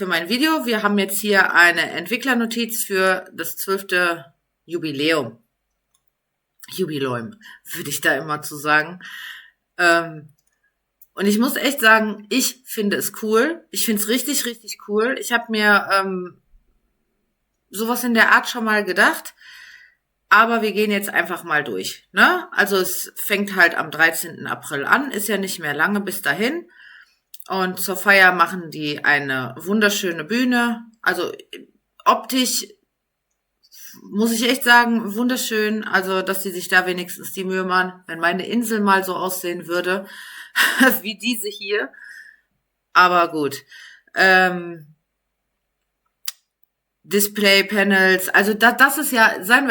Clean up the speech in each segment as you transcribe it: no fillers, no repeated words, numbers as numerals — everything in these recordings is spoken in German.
für mein Video. Wir haben jetzt hier eine Entwicklernotiz für das 12. Jubiläum. Jubiläum, würde ich da immer zu sagen. Und ich muss echt sagen, ich finde es cool. Ich finde es richtig, richtig cool. Ich habe mir sowas in der Art schon mal gedacht. Aber wir gehen jetzt einfach mal durch, ne? Also es fängt halt am 13. April an, ist ja nicht mehr lange bis dahin. Und zur Feier machen die eine wunderschöne Bühne. Also optisch muss ich echt sagen, wunderschön. Also, dass die sich da wenigstens die Mühe machen, wenn meine Insel mal so aussehen würde, wie diese hier. Aber gut. Display-Panels, also das ist ja, seien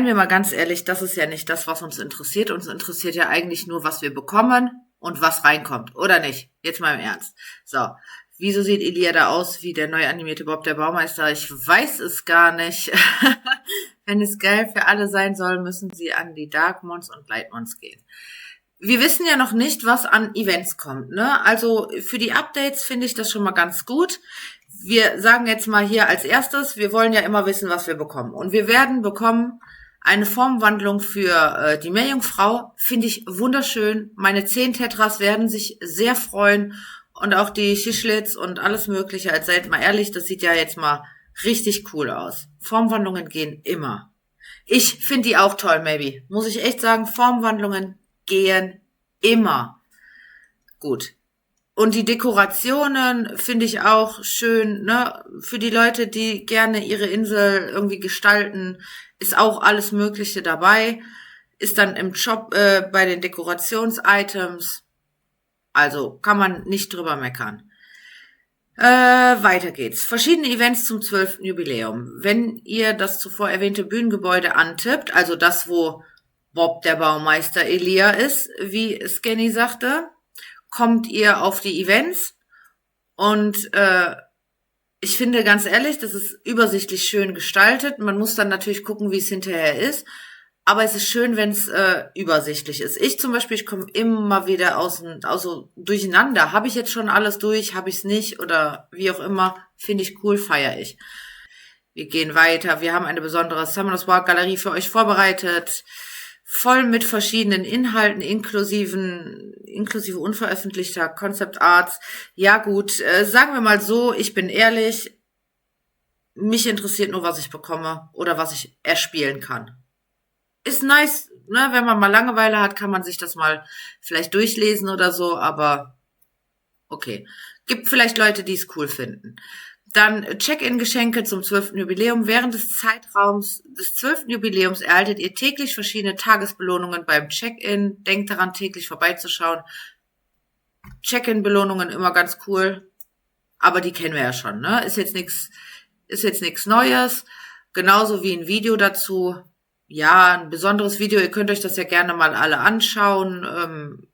wir mal ganz ehrlich, das ist ja nicht das, was uns interessiert. Uns interessiert ja eigentlich nur, was wir bekommen und was reinkommt, oder nicht? Jetzt mal im Ernst. So, wieso sieht Elia da aus wie der neu animierte Bob der Baumeister? Ich weiß es gar nicht. Wenn es geil für alle sein soll, müssen sie an die Darkmons und Lightmons gehen. Wir wissen ja noch nicht, was an Events kommt, ne? Also für die Updates finde ich das schon mal ganz gut. Wir sagen jetzt mal hier als erstes, wir wollen ja immer wissen, was wir bekommen. Und wir werden bekommen eine Formwandlung für die Meerjungfrau. Finde ich wunderschön. Meine 10 Tetras werden sich sehr freuen. Und auch die Schischlitz und alles Mögliche. Also seid mal ehrlich, das sieht ja jetzt mal richtig cool aus. Formwandlungen gehen immer. Ich finde die auch toll, maybe. Muss ich echt sagen, Formwandlungen gehen immer. Gut. Und die Dekorationen finde ich auch schön, ne? Für die Leute, die gerne ihre Insel irgendwie gestalten, ist auch alles Mögliche dabei. Ist dann im Shop bei den Dekorationsitems. Also kann man nicht drüber meckern. Weiter geht's. Verschiedene Events zum 12. Jubiläum. Wenn ihr das zuvor erwähnte Bühnengebäude antippt, also das, wo Bob der Baumeister Elia ist, wie Scanny sagte, kommt ihr auf die Events und ich finde ganz ehrlich, das ist übersichtlich schön gestaltet. Man muss dann natürlich gucken, wie es hinterher ist, aber es ist schön, wenn es übersichtlich ist. Ich zum Beispiel, ich komme immer wieder also durcheinander. Habe ich jetzt schon alles durch, habe ich es nicht oder wie auch immer, finde ich cool, feiere ich. Wir gehen weiter. Wir haben eine besondere Summoners Walk Galerie für euch vorbereitet. Voll mit verschiedenen Inhalten, inklusive unveröffentlichter Concept Arts. Ja gut, sagen wir mal so, ich bin ehrlich, mich interessiert nur, was ich bekomme oder was ich erspielen kann. Ist nice, ne? Wenn man mal Langeweile hat, kann man sich das mal vielleicht durchlesen oder so, aber okay. Gibt vielleicht Leute, die es cool finden. Dann Check-in-Geschenke zum 12. Jubiläum. Während des Zeitraums des 12. Jubiläums erhaltet ihr täglich verschiedene Tagesbelohnungen beim Check-in. Denkt daran, täglich vorbeizuschauen. Check-in-Belohnungen immer ganz cool. Aber die kennen wir ja schon, ne? Ist jetzt nichts Neues. Genauso wie ein Video dazu. Ja, ein besonderes Video. Ihr könnt euch das ja gerne mal alle anschauen.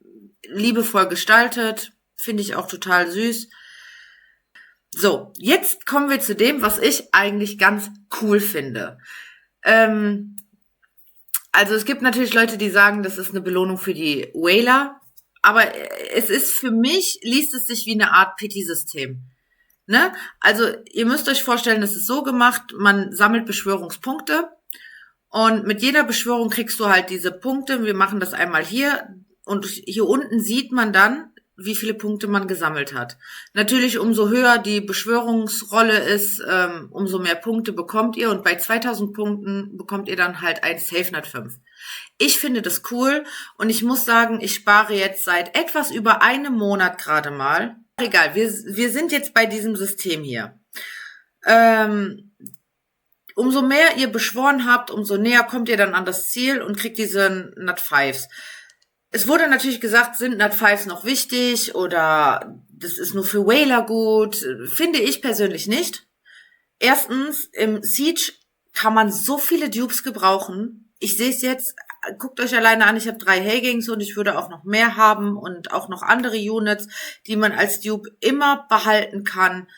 Liebevoll gestaltet. Finde ich auch total süß. So, jetzt kommen wir zu dem, was ich eigentlich ganz cool finde. Also es gibt natürlich Leute, die sagen, das ist eine Belohnung für die Whaler, aber es ist für mich, liest es sich wie eine Art Pity-System. Ne? Also ihr müsst euch vorstellen, das ist so gemacht, man sammelt Beschwörungspunkte und mit jeder Beschwörung kriegst du halt diese Punkte. Wir machen das einmal hier und hier unten sieht man dann, wie viele Punkte man gesammelt hat. Natürlich, umso höher die Beschwörungsrolle ist, umso mehr Punkte bekommt ihr. Und bei 2000 Punkten bekommt ihr dann halt ein SafeNet 5. Ich finde das cool und ich muss sagen, ich spare jetzt seit etwas über einem Monat gerade mal. Egal, wir sind jetzt bei diesem System hier. Umso mehr ihr beschworen habt, umso näher kommt ihr dann an das Ziel und kriegt diese Nat 5s. Es wurde natürlich gesagt, sind Nat 5s noch wichtig oder das ist nur für Whaler gut. Finde ich persönlich nicht. Erstens, im Siege kann man so viele Dupes gebrauchen. Ich sehe es jetzt, guckt euch alleine an, ich habe 3 Hagings und ich würde auch noch mehr haben und auch noch andere Units, die man als Dupe immer behalten kann.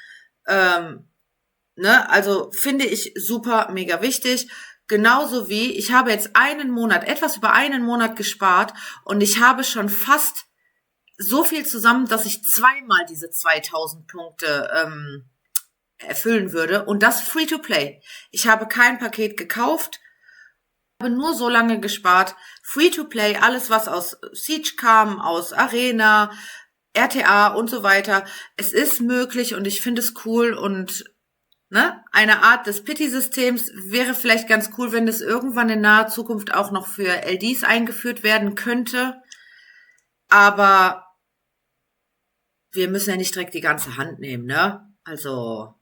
Ne? Also finde ich super, mega wichtig. Genauso wie, ich habe jetzt etwas über einen Monat gespart und ich habe schon fast so viel zusammen, dass ich zweimal diese 2000 Punkte erfüllen würde. Und das Free-to-Play. Ich habe kein Paket gekauft, habe nur so lange gespart. Free-to-Play, alles was aus Siege kam, aus Arena, RTA und so weiter. Es ist möglich und ich finde es cool und ne, eine Art des Pity-Systems wäre vielleicht ganz cool, wenn es irgendwann in naher Zukunft auch noch für LDs eingeführt werden könnte. Aber wir müssen ja nicht direkt die ganze Hand nehmen, ne? Also,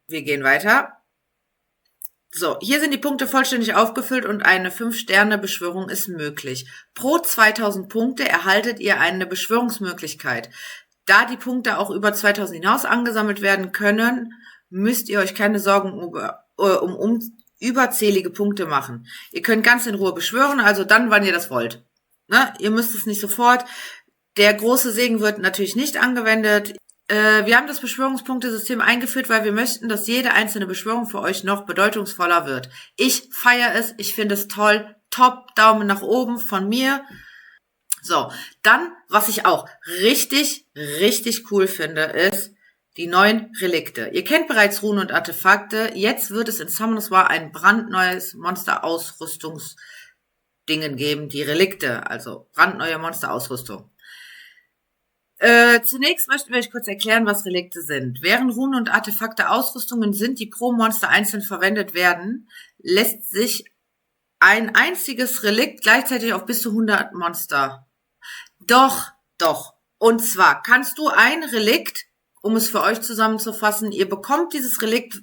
wir gehen weiter. So, hier sind die Punkte vollständig aufgefüllt und eine 5-Sterne-Beschwörung ist möglich. Pro 2000 Punkte erhaltet ihr eine Beschwörungsmöglichkeit. Da die Punkte auch über 2000 hinaus angesammelt werden können, müsst ihr euch keine Sorgen um überzählige Punkte machen. Ihr könnt ganz in Ruhe beschwören, also dann, wann ihr das wollt. Ne? Ihr müsst es nicht sofort. Der große Segen wird natürlich nicht angewendet. Wir haben das Beschwörungspunktesystem eingeführt, weil wir möchten, dass jede einzelne Beschwörung für euch noch bedeutungsvoller wird. Ich feiere es, ich finde es toll. Top, Daumen nach oben von mir. So, dann, was ich auch richtig, richtig cool finde, ist die neuen Relikte. Ihr kennt bereits Runen und Artefakte. Jetzt wird es in Summoners War ein brandneues Monster-Ausrüstungsdingen geben, die Relikte, also brandneue Monster-Ausrüstung. Zunächst möchten wir euch kurz erklären, was Relikte sind. Während Runen und Artefakte Ausrüstungen sind, die pro Monster einzeln verwendet werden, lässt sich ein einziges Relikt gleichzeitig auf bis zu 100 Monster. Doch. Und zwar kannst du ein Relikt, um es für euch zusammenzufassen, ihr bekommt dieses Relikt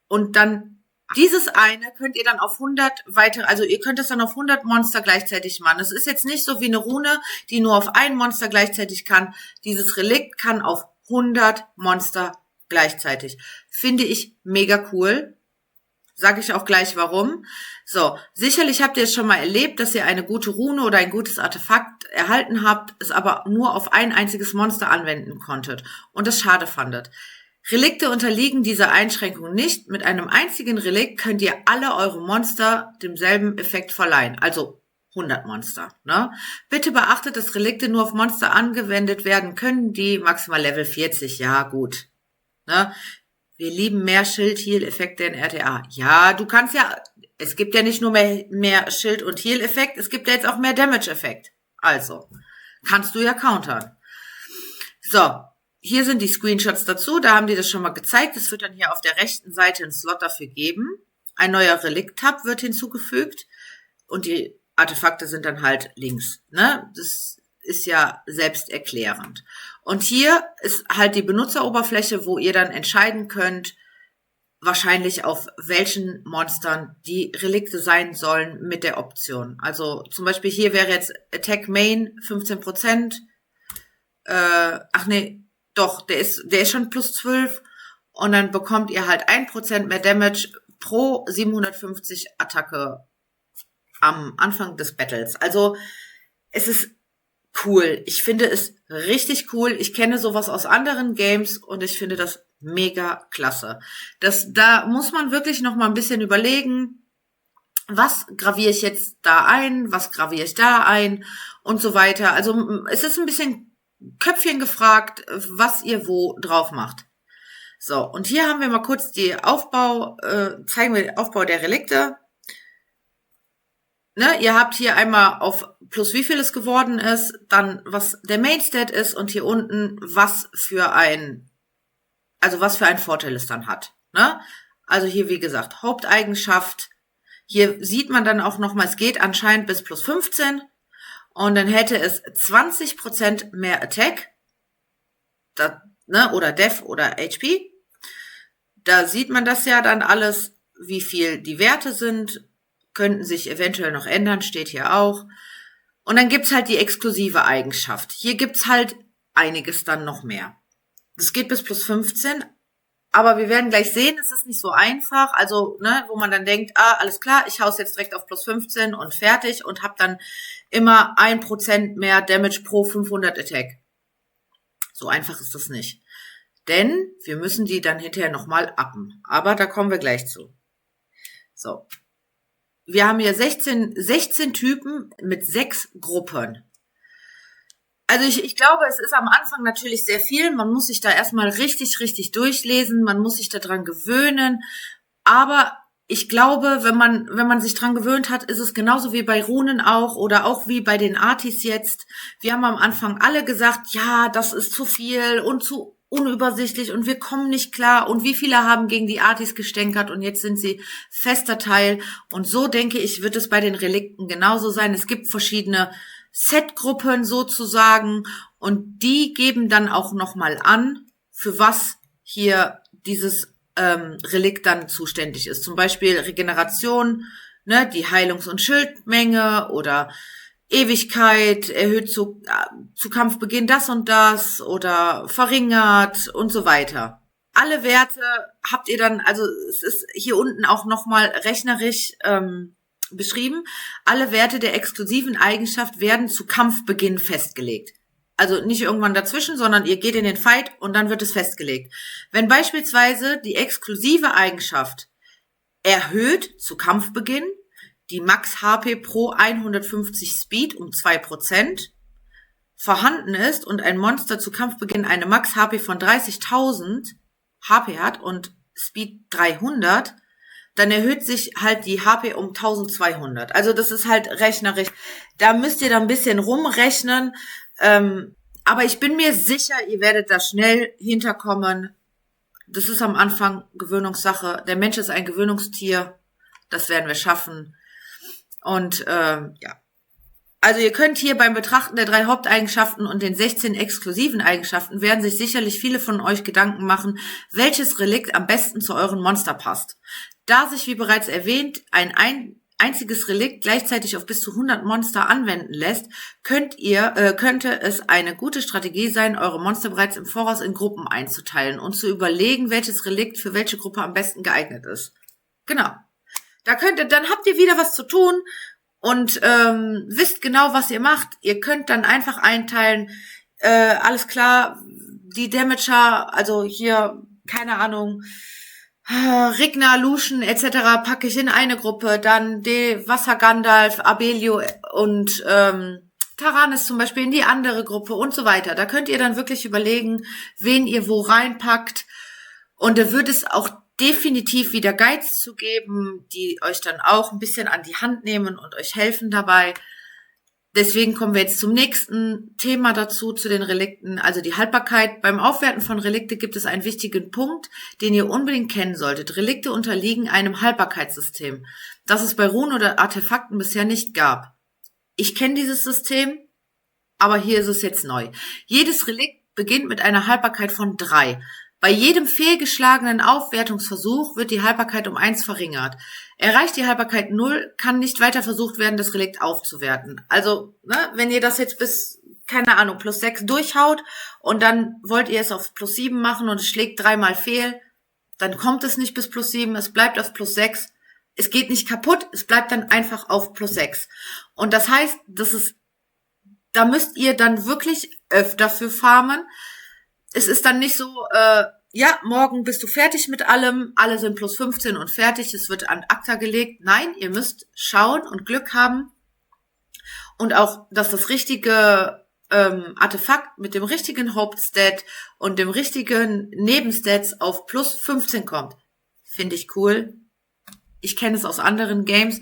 und dann dieses eine könnt ihr dann auf 100 weitere, also ihr könnt es dann auf 100 Monster gleichzeitig machen. Es ist jetzt nicht so wie eine Rune, die nur auf ein Monster gleichzeitig kann. Dieses Relikt kann auf 100 Monster gleichzeitig. Finde ich mega cool. Sage ich auch gleich warum. So, sicherlich habt ihr es schon mal erlebt, dass ihr eine gute Rune oder ein gutes Artefakt erhalten habt, es aber nur auf ein einziges Monster anwenden konntet und es schade fandet. Relikte unterliegen dieser Einschränkung nicht. Mit einem einzigen Relikt könnt ihr alle eure Monster demselben Effekt verleihen, also 100 Monster. Ne? Bitte beachtet, dass Relikte nur auf Monster angewendet werden können, die maximal Level 40, ja gut. Ne? Wir lieben mehr Schild-Heal-Effekte in RTA. Ja, du kannst ja, es gibt ja nicht nur mehr Schild- und Heal-Effekt, es gibt ja jetzt auch mehr Damage-Effekt. Also, kannst du ja countern. So. Hier sind die Screenshots dazu, da haben die das schon mal gezeigt. Es wird dann hier auf der rechten Seite einen Slot dafür geben. Ein neuer Relikt-Tab wird hinzugefügt und die Artefakte sind dann halt links. Ne? Das ist ja selbsterklärend. Und hier ist halt die Benutzeroberfläche, wo ihr dann entscheiden könnt, wahrscheinlich auf welchen Monstern die Relikte sein sollen mit der Option. Also zum Beispiel hier wäre jetzt Attack Main 15%. Doch, der ist schon plus 12 und dann bekommt ihr halt 1% mehr Damage pro 750 Attacke am Anfang des Battles. Also es ist cool. Ich finde es richtig cool. Ich kenne sowas aus anderen Games und ich finde das mega klasse. Da muss man wirklich noch mal ein bisschen überlegen, was graviere ich jetzt da ein, was graviere ich da ein und so weiter. Also es ist ein bisschen Köpfchen gefragt, was ihr wo drauf macht. So, und hier haben wir mal kurz zeigen wir den Aufbau der Relikte. Ne, ihr habt hier einmal auf plus wie viel es geworden ist, dann was der Mainstat ist und hier unten was für ein Vorteil es dann hat. Ne? Also hier wie gesagt Haupteigenschaft. Hier sieht man dann auch nochmal, es geht anscheinend bis plus 15. Und dann hätte es 20% mehr Attack, oder Def oder HP. Da sieht man das ja dann alles, wie viel die Werte sind, könnten sich eventuell noch ändern, steht hier auch. Und dann gibt's halt die exklusive Eigenschaft. Hier gibt's halt einiges dann noch mehr. Es geht bis plus 15, aber wir werden gleich sehen, es ist nicht so einfach, also wo man dann denkt, alles klar, ich hau's jetzt direkt auf plus 15 und fertig und hab dann immer 1% mehr Damage pro 500 Attack. So einfach ist das nicht. Denn wir müssen die dann hinterher nochmal uppen. Aber da kommen wir gleich zu. So. Wir haben hier 16 Typen mit 6 Gruppen. Also ich glaube, es ist am Anfang natürlich sehr viel. Man muss sich da erstmal richtig, richtig durchlesen. Man muss sich daran gewöhnen. Aber ich glaube, wenn man sich dran gewöhnt hat, ist es genauso wie bei Runen auch oder auch wie bei den Artis jetzt. Wir haben am Anfang alle gesagt, ja, das ist zu viel und zu unübersichtlich und wir kommen nicht klar. Und wie viele haben gegen die Artis gestänkert und jetzt sind sie fester Teil. Und so denke ich, wird es bei den Relikten genauso sein. Es gibt verschiedene Setgruppen sozusagen und die geben dann auch nochmal an, für was hier dieses Relikt dann zuständig ist. Zum Beispiel Regeneration, ne, die Heilungs- und Schildmenge oder Ewigkeit erhöht zu Kampfbeginn das und das oder verringert und so weiter. Alle Werte habt ihr dann, also es ist hier unten auch nochmal rechnerisch beschrieben. Alle Werte der exklusiven Eigenschaft werden zu Kampfbeginn festgelegt. Also nicht irgendwann dazwischen, sondern ihr geht in den Fight und dann wird es festgelegt. Wenn beispielsweise die exklusive Eigenschaft erhöht zu Kampfbeginn die Max HP pro 150 Speed um 2% vorhanden ist und ein Monster zu Kampfbeginn eine Max HP von 30.000 HP hat und Speed 300, dann erhöht sich halt die HP um 1200. Also das ist halt rechnerisch. Da müsst ihr dann ein bisschen rumrechnen. Aber ich bin mir sicher, ihr werdet da schnell hinterkommen. Das ist am Anfang Gewöhnungssache. Der Mensch ist ein Gewöhnungstier. Das werden wir schaffen. Und ja. Also ihr könnt hier beim Betrachten der 3 Haupteigenschaften und den 16 exklusiven Eigenschaften werden sich sicherlich viele von euch Gedanken machen, welches Relikt am besten zu euren Monster passt. Da sich, wie bereits erwähnt, ein einziges Relikt gleichzeitig auf bis zu 100 Monster anwenden lässt, könnte es eine gute Strategie sein, eure Monster bereits im Voraus in Gruppen einzuteilen und zu überlegen, welches Relikt für welche Gruppe am besten geeignet ist. Genau. Dann habt ihr wieder was zu tun und wisst genau, was ihr macht. Ihr könnt dann einfach einteilen, alles klar, die Damager, also hier, keine Ahnung, Rigna, Lucian etc. packe ich in eine Gruppe, dann die Wasser Gandalf, Abelio und Taranis zum Beispiel in die andere Gruppe und so weiter. Da könnt ihr dann wirklich überlegen, wen ihr wo reinpackt und da wird es auch definitiv wieder Guides zu geben, die euch dann auch ein bisschen an die Hand nehmen und euch helfen dabei. Deswegen kommen wir jetzt zum nächsten Thema dazu, zu den Relikten, also die Haltbarkeit. Beim Aufwerten von Relikte gibt es einen wichtigen Punkt, den ihr unbedingt kennen solltet. Relikte unterliegen einem Haltbarkeitssystem, das es bei Runen oder Artefakten bisher nicht gab. Ich kenne dieses System, aber hier ist es jetzt neu. Jedes Relikt beginnt mit einer Haltbarkeit von 3. Bei jedem fehlgeschlagenen Aufwertungsversuch wird die Haltbarkeit um 1 verringert. Erreicht die Haltbarkeit 0, kann nicht weiter versucht werden, das Relikt aufzuwerten. Also, ne, wenn ihr das jetzt bis, keine Ahnung, +6 durchhaut und dann wollt ihr es auf +7 machen und es schlägt 3-mal fehl, dann kommt es nicht bis +7, es bleibt auf +6. Es geht nicht kaputt, es bleibt dann einfach auf +6. Und das heißt, da müsst ihr dann wirklich öfter für farmen. Es ist dann nicht so, ja, morgen bist du fertig mit allem, alle sind +15 und fertig, es wird an Acta gelegt. Nein, ihr müsst schauen und Glück haben und auch, dass das richtige Artefakt mit dem richtigen Hauptstat und dem richtigen Nebenstats auf +15 kommt. Finde ich cool. Ich kenne es aus anderen Games.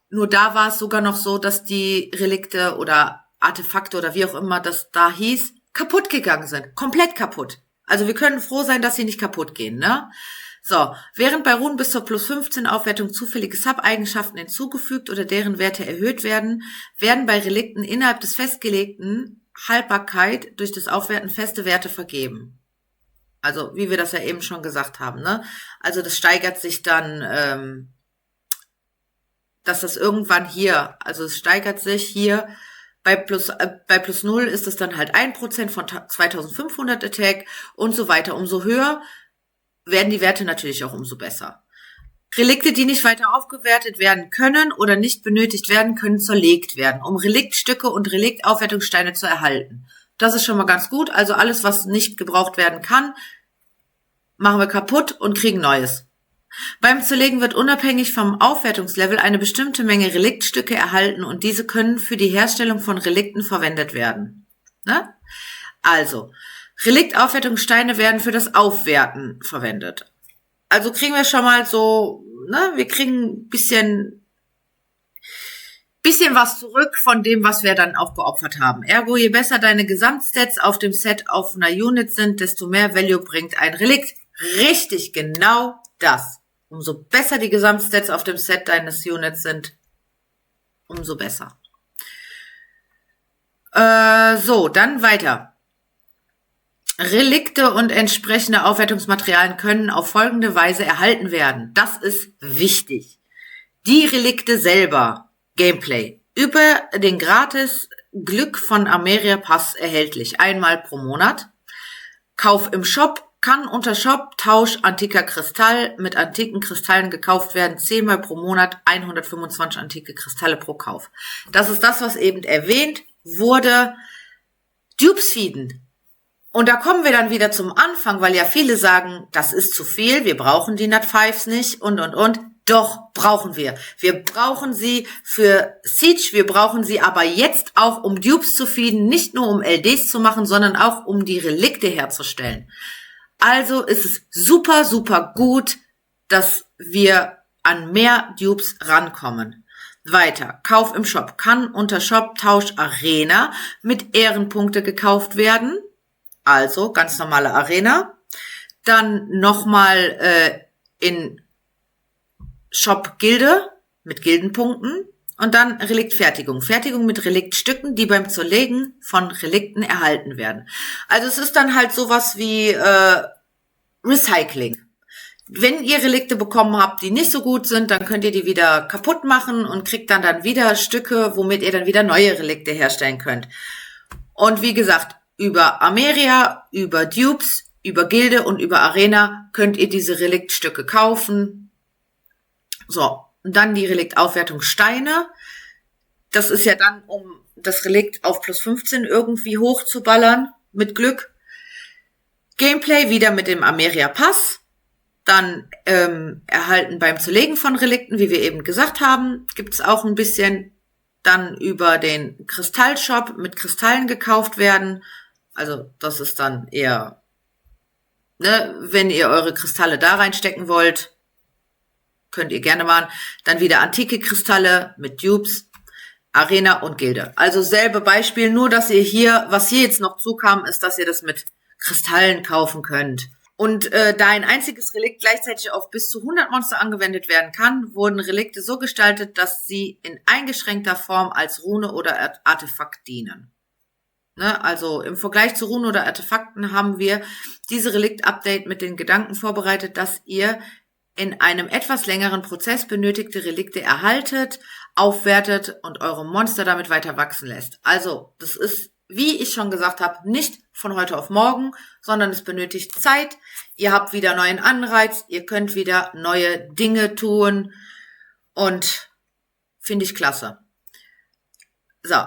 Nur da war es sogar noch so, dass die Relikte oder Artefakte oder wie auch immer das da hieß, kaputt gegangen sind. Komplett kaputt. Also wir können froh sein, dass sie nicht kaputt gehen, ne? So, während bei Runen bis zur +15 Aufwertung zufällige Sub-Eigenschaften hinzugefügt oder deren Werte erhöht werden, werden bei Relikten innerhalb des festgelegten Haltbarkeit durch das Aufwerten feste Werte vergeben. Also, wie wir das ja eben schon gesagt haben, ne? Also das steigert sich dann, dass das irgendwann hier, also es steigert sich hier. Bei plus 0 ist es dann halt 1% von 2500 Attack und so weiter. Umso höher werden die Werte natürlich auch umso besser. Relikte, die nicht weiter aufgewertet werden können oder nicht benötigt werden, können zerlegt werden, um Reliktstücke und Reliktaufwertungssteine zu erhalten. Das ist schon mal ganz gut. Also alles, was nicht gebraucht werden kann, machen wir kaputt und kriegen Neues. Beim Zerlegen wird unabhängig vom Aufwertungslevel eine bestimmte Menge Reliktstücke erhalten und diese können für die Herstellung von Relikten verwendet werden. Ne? Also, Reliktaufwertungssteine werden für das Aufwerten verwendet. Also kriegen wir schon mal so, ne, wir kriegen ein bisschen was zurück von dem, was wir dann auch geopfert haben. Ergo, je besser deine Gesamtstats auf dem Set auf einer Unit sind, desto mehr Value bringt ein Relikt. Richtig, genau das. Umso besser die Gesamtstats auf dem Set deines Units sind, umso besser. So, dann weiter. Relikte und entsprechende Aufwertungsmaterialien können auf folgende Weise erhalten werden. Das ist wichtig. Die Relikte selber, Gameplay, über den gratis Glück von Ameria Pass erhältlich, einmal pro Monat. Kauf im Shop kann unter Shop Tausch antiker Kristall mit antiken Kristallen gekauft werden, 10-mal pro Monat, 125 antike Kristalle pro Kauf. Das ist das, was eben erwähnt wurde. Dupes feeden. Und da kommen wir dann wieder zum Anfang, weil ja viele sagen, das ist zu viel, wir brauchen die Nat 5s nicht und. Doch, brauchen wir. Wir brauchen sie für Siege, wir brauchen sie aber jetzt auch, um Dupes zu feeden, nicht nur um LDs zu machen, sondern auch um die Relikte herzustellen. Also ist es super, super gut, dass wir an mehr Dupes rankommen. Weiter, Kauf im Shop kann unter Shop Tausch Arena mit Ehrenpunkte gekauft werden. Also ganz normale Arena. Dann nochmal in Shop Gilde mit Gildenpunkten. Und dann Reliktfertigung. Fertigung mit Reliktstücken, die beim Zerlegen von Relikten erhalten werden. Also es ist dann halt sowas wie Recycling. Wenn ihr Relikte bekommen habt, die nicht so gut sind, dann könnt ihr die wieder kaputt machen und kriegt dann wieder Stücke, womit ihr dann wieder neue Relikte herstellen könnt. Und wie gesagt, über Ameria, über Dupes, über Gilde und über Arena könnt ihr diese Reliktstücke kaufen. So, und dann die Reliktaufwertungssteine. Das ist ja dann, um das Relikt auf plus 15 irgendwie hochzuballern, mit Glück. Gameplay wieder mit dem Ameria Pass. Dann erhalten beim Zerlegen von Relikten, wie wir eben gesagt haben, gibt's auch ein bisschen. Dann über den Kristallshop mit Kristallen gekauft werden. Also das ist dann eher, ne, wenn ihr eure Kristalle da reinstecken wollt, könnt ihr gerne machen. Dann wieder antike Kristalle mit Dupes, Arena und Gilde. Also selbe Beispiel, nur dass ihr hier, was hier jetzt noch zukam, ist, dass ihr das mit Kristallen kaufen könnt. Und da ein einziges Relikt gleichzeitig auf bis zu 100 Monster angewendet werden kann, wurden Relikte so gestaltet, dass sie in eingeschränkter Form als Rune oder Artefakt dienen. Ne? Also im Vergleich zu Runen oder Artefakten haben wir diese Relikt-Update mit den Gedanken vorbereitet, dass ihr in einem etwas längeren Prozess benötigte Relikte erhaltet, aufwertet und eure Monster damit weiter wachsen lässt. Also das ist, wie ich schon gesagt habe, nicht von heute auf morgen, sondern es benötigt Zeit. Ihr habt wieder neuen Anreiz, ihr könnt wieder neue Dinge tun und finde ich klasse. So,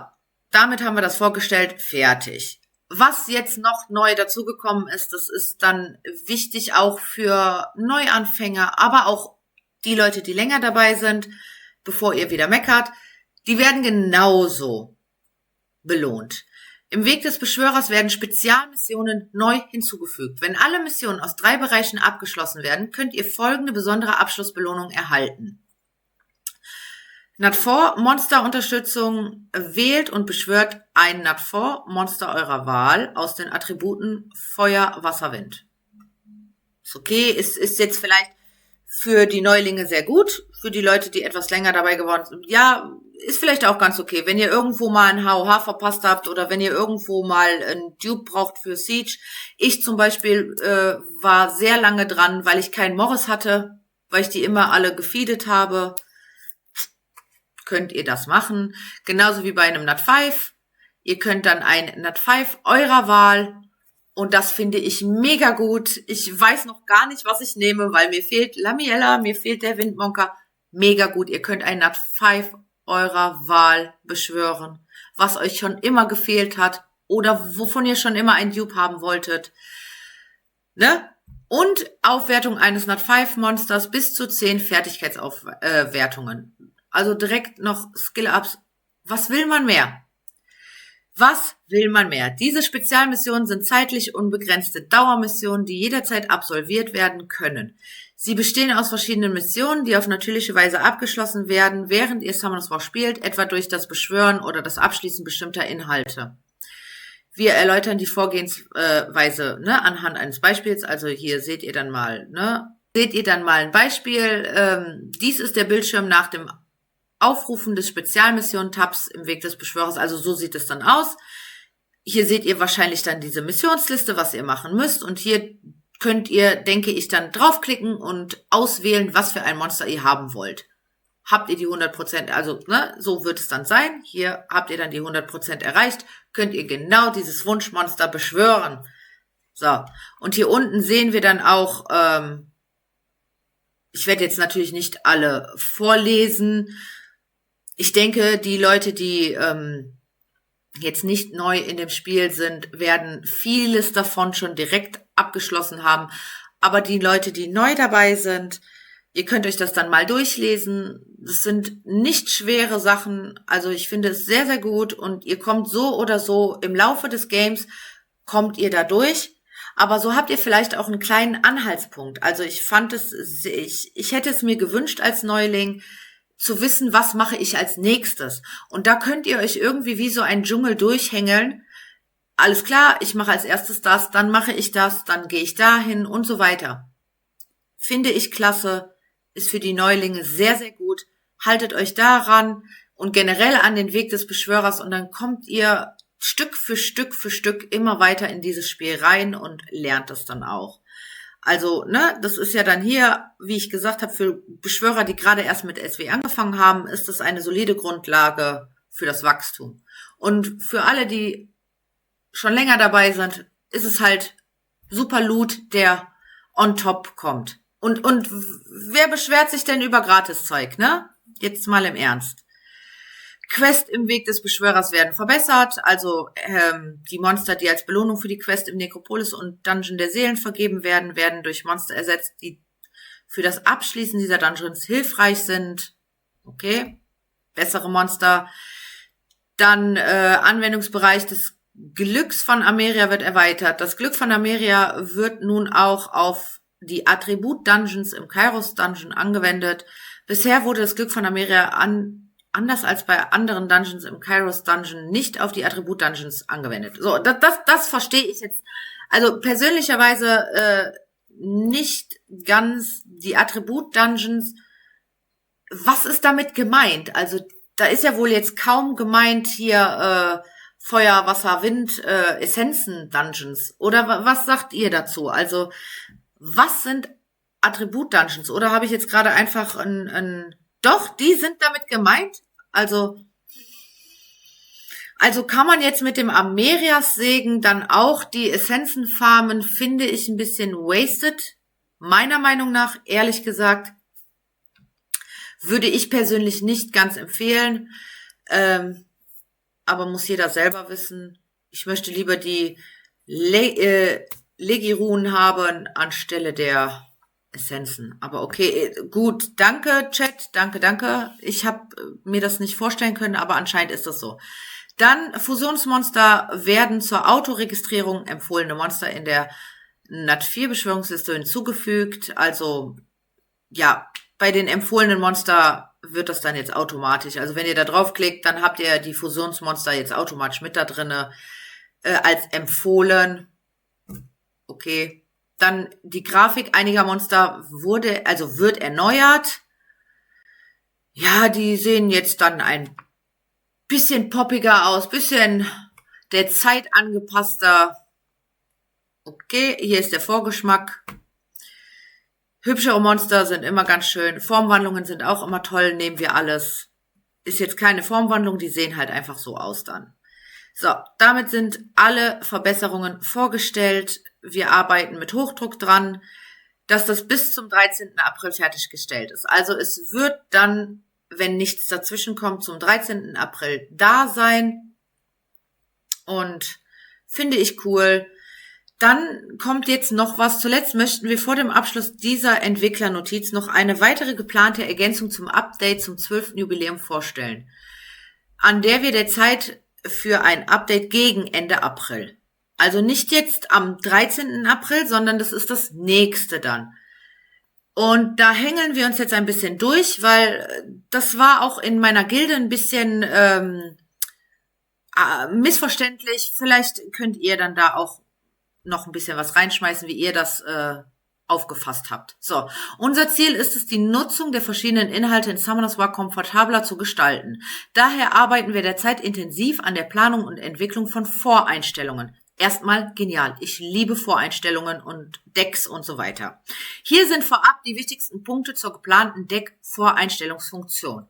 damit haben wir das vorgestellt, fertig. Was jetzt noch neu dazugekommen ist, das ist dann wichtig auch für Neuanfänger, aber auch die Leute, die länger dabei sind, bevor ihr wieder meckert, die werden genauso belohnt. Im Weg des Beschwörers werden Spezialmissionen neu hinzugefügt. Wenn alle Missionen aus 3 Bereichen abgeschlossen werden, könnt ihr folgende besondere Abschlussbelohnung erhalten. Nat4 Monsterunterstützung wählt und beschwört ein Nat4 Monster eurer Wahl aus den Attributen Feuer, Wasser, Wind. Ist okay, ist jetzt vielleicht für die Neulinge sehr gut, für die Leute, die etwas länger dabei geworden sind. Ja, ist vielleicht auch ganz okay, wenn ihr irgendwo mal ein HOH verpasst habt oder wenn ihr irgendwo mal ein Dupe braucht für Siege. Ich zum Beispiel war sehr lange dran, weil ich keinen Morris hatte, weil ich die immer alle gefeedet habe. Könnt ihr das machen. Genauso wie bei einem Nat5. Ihr könnt dann ein Nat5 eurer Wahl und das finde ich mega gut. Ich weiß noch gar nicht, was ich nehme, weil mir fehlt Lamiella, mir fehlt der Windmonker. Mega gut. Ihr könnt ein Nat5 eurer Wahl beschwören, was euch schon immer gefehlt hat oder wovon ihr schon immer ein Dupe haben wolltet. Ne? Und Aufwertung eines Nat5-Monsters bis zu 10 Fertigkeitsaufwertungen. Also direkt noch Skill-Ups. Was will man mehr? Was will man mehr? Diese Spezialmissionen sind zeitlich unbegrenzte Dauermissionen, die jederzeit absolviert werden können. Sie bestehen aus verschiedenen Missionen, die auf natürliche Weise abgeschlossen werden, während ihr Summoners War spielt, etwa durch das Beschwören oder das Abschließen bestimmter Inhalte. Wir erläutern die Vorgehensweise anhand eines Beispiels. Also hier seht ihr dann mal ein Beispiel. Dies ist der Bildschirm nach dem Aufrufen des Spezialmission-Tabs im Weg des Beschwörers. Also so sieht es dann aus. Hier seht ihr wahrscheinlich dann diese Missionsliste, was ihr machen müsst. Und hier könnt ihr, denke ich, dann draufklicken und auswählen, was für ein Monster ihr haben wollt. Habt ihr die 100%, also so wird es dann sein. Hier habt ihr dann die 100% erreicht. Könnt ihr genau dieses Wunschmonster beschwören. So, und hier unten sehen wir dann auch, ich werde jetzt natürlich nicht alle vorlesen. Ich denke, die Leute, die jetzt nicht neu in dem Spiel sind, werden vieles davon schon direkt abgeschlossen haben. Aber die Leute, die neu dabei sind, ihr könnt euch das dann mal durchlesen. Das sind nicht schwere Sachen. Also ich finde es sehr, sehr gut. Und ihr kommt so oder so im Laufe des Games, kommt ihr da durch. Aber so habt ihr vielleicht auch einen kleinen Anhaltspunkt. Also ich fand es, ich hätte es mir gewünscht als Neuling, zu wissen, was mache ich als nächstes. Und da könnt ihr euch irgendwie wie so ein Dschungel durchhängeln. Alles klar, ich mache als erstes das, dann mache ich das, dann gehe ich dahin und so weiter. Finde ich klasse, ist für die Neulinge sehr, sehr gut. Haltet euch daran und generell an den Weg des Beschwörers und dann kommt ihr Stück für Stück immer weiter in dieses Spiel rein und lernt es dann auch. Also, das ist ja dann hier, wie ich gesagt habe, für Beschwörer, die gerade erst mit SW angefangen haben, ist das eine solide Grundlage für das Wachstum. Und für alle, die schon länger dabei sind, ist es halt super Loot, der on top kommt. Und wer beschwert sich denn über Gratiszeug, Jetzt mal im Ernst. Quest im Weg des Beschwörers werden verbessert, also die Monster, die als Belohnung für die Quest im Nekropolis und Dungeon der Seelen vergeben werden, werden durch Monster ersetzt, die für das Abschließen dieser Dungeons hilfreich sind. Okay, bessere Monster. Dann Anwendungsbereich des Glücks von Ameria wird erweitert. Das Glück von Ameria wird nun auch auf die Attribut-Dungeons im Kairos-Dungeon angewendet. Bisher wurde das Glück von Ameria anders als bei anderen Dungeons im Kairos Dungeon nicht auf die Attribut-Dungeons angewendet. So, das verstehe ich jetzt. Also persönlicherweise nicht ganz die Attribut-Dungeons. Was ist damit gemeint? Also da ist ja wohl jetzt kaum gemeint hier Feuer, Wasser, Wind, Essenzen-Dungeons. Oder was sagt ihr dazu? Also was sind Attribut-Dungeons? Oder habe ich jetzt gerade einfach Doch, die sind damit gemeint. Also kann man jetzt mit dem Amerias-Segen dann auch die Essenzen farmen, finde ich ein bisschen wasted. Meiner Meinung nach, ehrlich gesagt, würde ich persönlich nicht ganz empfehlen. Aber muss jeder selber wissen. Ich möchte lieber die Legirunen haben anstelle der Essenzen. Aber okay, gut, danke Chat, danke. Ich habe mir das nicht vorstellen können, aber anscheinend ist das so. Dann Fusionsmonster werden zur Autoregistrierung empfohlene Monster in der NAT 4 Beschwörungsliste hinzugefügt. Also ja, bei den empfohlenen Monster wird das dann jetzt automatisch. Also wenn ihr da draufklickt, dann habt ihr die Fusionsmonster jetzt automatisch mit da drinne als empfohlen. Okay. Dann die Grafik einiger Monster wird erneuert. Ja, die sehen jetzt dann ein bisschen poppiger aus, bisschen der Zeit angepasster. Okay, hier ist der Vorgeschmack. Hübschere Monster sind immer ganz schön. Formwandlungen sind auch immer toll, nehmen wir alles. Ist jetzt keine Formwandlung, die sehen halt einfach so aus dann. So, damit sind alle Verbesserungen vorgestellt. Wir arbeiten mit Hochdruck dran, dass das bis zum 13. April fertiggestellt ist. Also es wird dann, wenn nichts dazwischen kommt, zum 13. April da sein. Und finde ich cool. Dann kommt jetzt noch was. Zuletzt möchten wir vor dem Abschluss dieser Entwicklernotiz noch eine weitere geplante Ergänzung zum Update zum 12. Jubiläum vorstellen, an der wir derzeit für ein Update gegen Ende April. Also nicht jetzt am 13. April, sondern das ist das nächste dann. Und da hängeln wir uns jetzt ein bisschen durch, weil das war auch in meiner Gilde ein bisschen missverständlich. Vielleicht könnt ihr dann da auch noch ein bisschen was reinschmeißen, wie ihr das aufgefasst habt. So, unser Ziel ist es, die Nutzung der verschiedenen Inhalte in Summoners War komfortabler zu gestalten. Daher arbeiten wir derzeit intensiv an der Planung und Entwicklung von Voreinstellungen. Erstmal genial. Ich liebe Voreinstellungen und Decks und so weiter. Hier sind vorab die wichtigsten Punkte zur geplanten Deck-Voreinstellungsfunktion.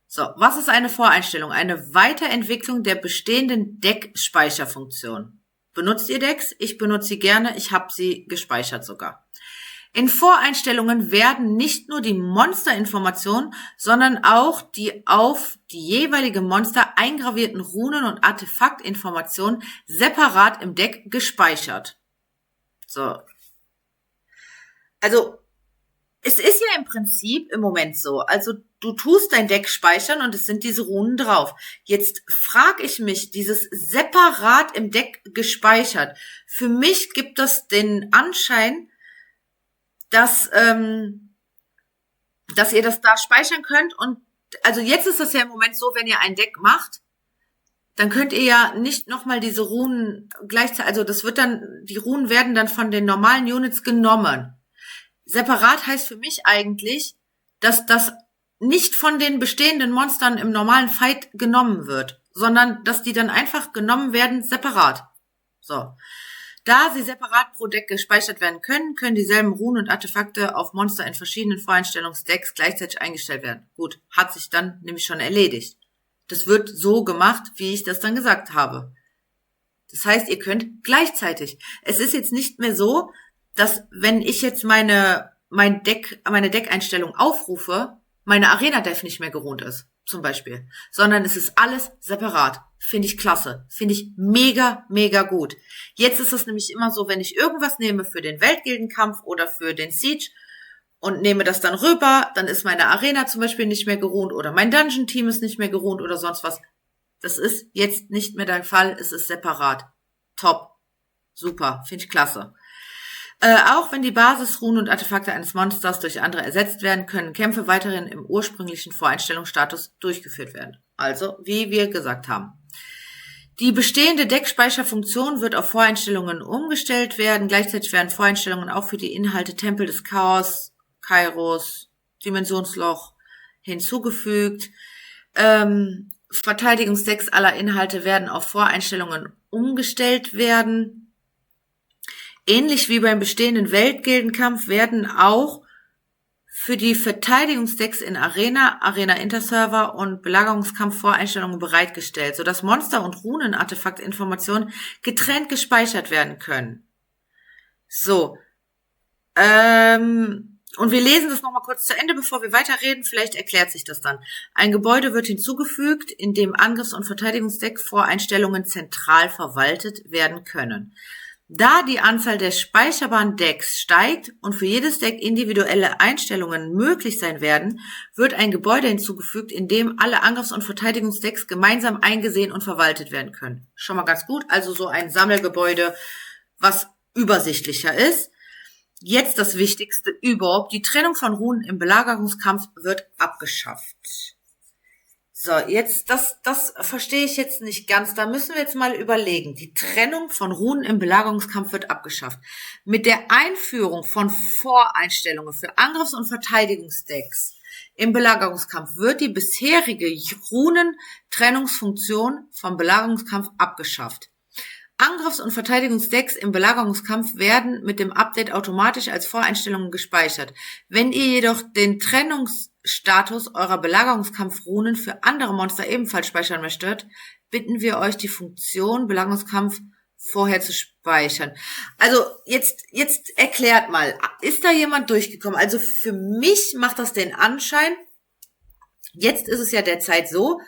So, was ist eine Voreinstellung? Eine Weiterentwicklung der bestehenden Deck-Speicherfunktion. Benutzt ihr Decks? Ich benutze sie gerne. Ich habe sie gespeichert sogar. In Voreinstellungen werden nicht nur die Monsterinformationen, sondern auch die auf die jeweilige Monster eingravierten Runen- und Artefaktinformationen separat im Deck gespeichert. So. Also, es ist ja im Prinzip im Moment so. Also, du tust dein Deck speichern und es sind diese Runen drauf. Jetzt frage ich mich, dieses separat im Deck gespeichert. Für mich gibt das den Anschein, dass ihr das da speichern könnt. Und also jetzt ist es ja im Moment so, wenn ihr ein Deck macht, dann könnt ihr ja nicht nochmal diese Runen gleichzeitig, also das wird dann, die Runen werden dann von den normalen Units genommen. Separat heißt für mich eigentlich, dass das nicht von den bestehenden Monstern im normalen Fight genommen wird, sondern dass die dann einfach genommen werden separat. So. Da sie separat pro Deck gespeichert werden können, können dieselben Runen und Artefakte auf Monster in verschiedenen Voreinstellungsdecks gleichzeitig eingestellt werden. Gut, hat sich dann nämlich schon erledigt. Das wird so gemacht, wie ich das dann gesagt habe. Das heißt, ihr könnt gleichzeitig. Es ist jetzt nicht mehr so, dass wenn ich jetzt meine Deckeinstellung aufrufe, meine Arena-Dev nicht mehr geruht ist, zum Beispiel. Sondern es ist alles separat. Finde ich klasse. Finde ich mega, mega gut. Jetzt ist es nämlich immer so, wenn ich irgendwas nehme für den Weltgildenkampf oder für den Siege und nehme das dann rüber, dann ist meine Arena zum Beispiel nicht mehr geruht oder mein Dungeon-Team ist nicht mehr geruht oder sonst was. Das ist jetzt nicht mehr der Fall. Es ist separat. Top. Super. Finde ich klasse. Auch wenn die Basisrunen und Artefakte eines Monsters durch andere ersetzt werden, können Kämpfe weiterhin im ursprünglichen Voreinstellungsstatus durchgeführt werden. Also, wie wir gesagt haben. Die bestehende Deckspeicherfunktion wird auf Voreinstellungen umgestellt werden. Gleichzeitig werden Voreinstellungen auch für die Inhalte Tempel des Chaos, Kairos, Dimensionsloch hinzugefügt. Verteidigungsdecks aller Inhalte werden auf Voreinstellungen umgestellt werden. Ähnlich wie beim bestehenden Weltgildenkampf werden auch für die Verteidigungsdecks in Arena, Arena-Interserver und Belagerungskampf Voreinstellungen bereitgestellt, sodass Monster- und Runen-Artefakt-Informationen getrennt gespeichert werden können. So. Und wir lesen das nochmal kurz zu Ende, bevor wir weiterreden. Vielleicht erklärt sich das dann. Ein Gebäude wird hinzugefügt, in dem Angriffs- und Verteidigungsdeck-Voreinstellungen zentral verwaltet werden können. Da die Anzahl der speicherbaren Decks steigt und für jedes Deck individuelle Einstellungen möglich sein werden, wird ein Gebäude hinzugefügt, in dem alle Angriffs- und Verteidigungsdecks gemeinsam eingesehen und verwaltet werden können. Schon mal ganz gut, also so ein Sammelgebäude, was übersichtlicher ist. Jetzt das Wichtigste überhaupt, die Trennung von Runen im Belagerungskampf wird abgeschafft. So, jetzt, das verstehe ich jetzt nicht ganz. Da müssen wir jetzt mal überlegen. Die Trennung von Runen im Belagerungskampf wird abgeschafft. Mit der Einführung von Voreinstellungen für Angriffs- und Verteidigungsdecks im Belagerungskampf wird die bisherige Runentrennungsfunktion vom Belagerungskampf abgeschafft. Angriffs- und Verteidigungsdecks im Belagerungskampf werden mit dem Update automatisch als Voreinstellungen gespeichert. Wenn ihr jedoch den Trennungsstatus eurer Belagerungskampfrunen für andere Monster ebenfalls speichern möchtet, bitten wir euch, die Funktion Belagerungskampf vorher zu speichern. Also jetzt erklärt mal, ist da jemand durchgekommen? Also für mich macht das den Anschein, jetzt ist es ja derzeit so,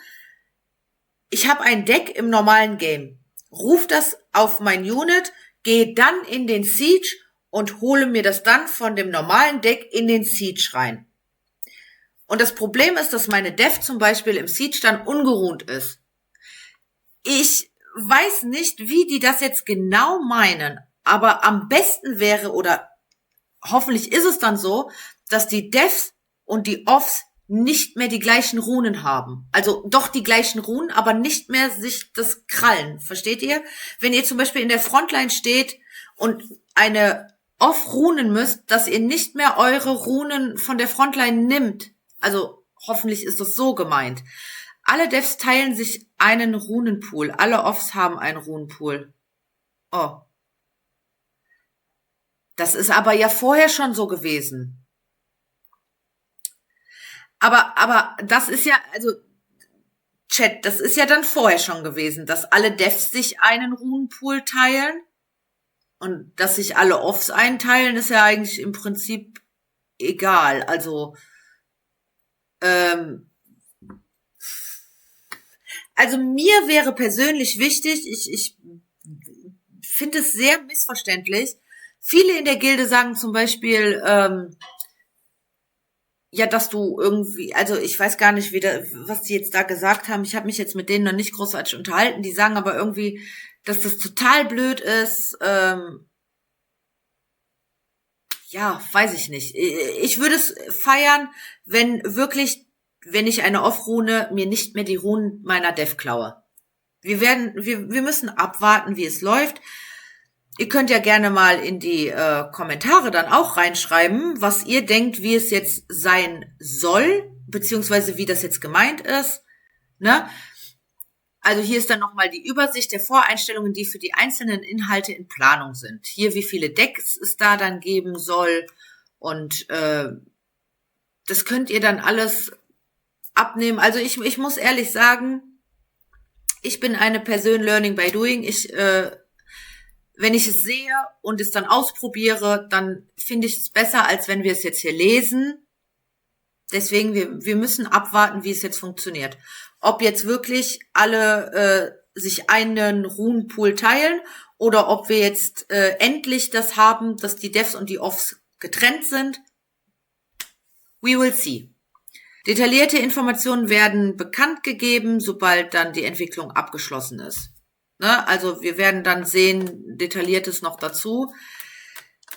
ich habe ein Deck im normalen Game. Ruf das auf mein Unit, gehe dann in den Siege und hole mir das dann von dem normalen Deck in den Siege rein. Und das Problem ist, dass meine Dev zum Beispiel im Siege dann ungeruht ist. Ich weiß nicht, wie die das jetzt genau meinen, aber am besten wäre, oder hoffentlich ist es dann so, dass die Devs und die Offs nicht mehr die gleichen Runen haben. Also doch die gleichen Runen, aber nicht mehr sich das krallen. Versteht ihr? Wenn ihr zum Beispiel in der Frontline steht und eine Off runen müsst, dass ihr nicht mehr eure Runen von der Frontline nimmt. Also hoffentlich ist das so gemeint. Alle Devs teilen sich einen Runenpool. Alle Offs haben einen Runenpool. Oh, das ist aber ja vorher schon so gewesen. Aber das ist ja, also Chat, das ist ja dann vorher schon gewesen, dass alle Devs sich einen Runenpool teilen und dass sich alle Offs einteilen, ist ja eigentlich im Prinzip egal. Ähm, also mir wäre persönlich wichtig, ich finde es sehr missverständlich. Viele in der Gilde sagen zum Beispiel, ja, dass du irgendwie, also ich weiß gar nicht, was die jetzt da gesagt haben. Ich habe mich jetzt mit denen noch nicht großartig unterhalten. Die sagen aber irgendwie, dass das total blöd ist. Ja, weiß ich nicht. Ich würde es feiern, wenn ich eine Off-Rune mir nicht mehr die Runen meiner Dev klaue. Wir müssen abwarten, wie es läuft. Ihr könnt ja gerne mal in die Kommentare dann auch reinschreiben, was ihr denkt, wie es jetzt sein soll, beziehungsweise wie das jetzt gemeint ist. Ne? Also hier ist dann nochmal die Übersicht der Voreinstellungen, die für die einzelnen Inhalte in Planung sind. Hier, wie viele Decks es da dann geben soll. Und das könnt ihr dann alles abnehmen. Also ich muss ehrlich sagen, ich bin eine Person Learning by Doing. Wenn ich es sehe und es dann ausprobiere, dann finde ich es besser, als wenn wir es jetzt hier lesen. Deswegen, wir müssen abwarten, wie es jetzt funktioniert. Ob jetzt wirklich alle sich einen Runenpool teilen oder ob wir jetzt endlich das haben, dass die Devs und die Offs getrennt sind. We will see. Detaillierte Informationen werden bekannt gegeben, sobald dann die Entwicklung abgeschlossen ist. Ne? Also wir werden dann sehen, Detailliertes noch dazu.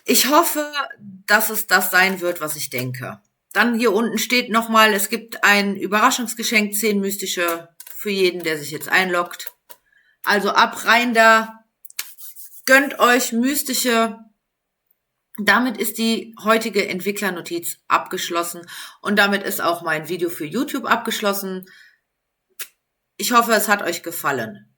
Ich hoffe, dass es das sein wird, was ich denke. Dann hier unten steht nochmal, es gibt ein Überraschungsgeschenk, 10 mystische für jeden, der sich jetzt einloggt. Also ab rein da, gönnt euch mystische. Damit ist die heutige Entwicklernotiz abgeschlossen und damit ist auch mein Video für YouTube abgeschlossen. Ich hoffe, es hat euch gefallen.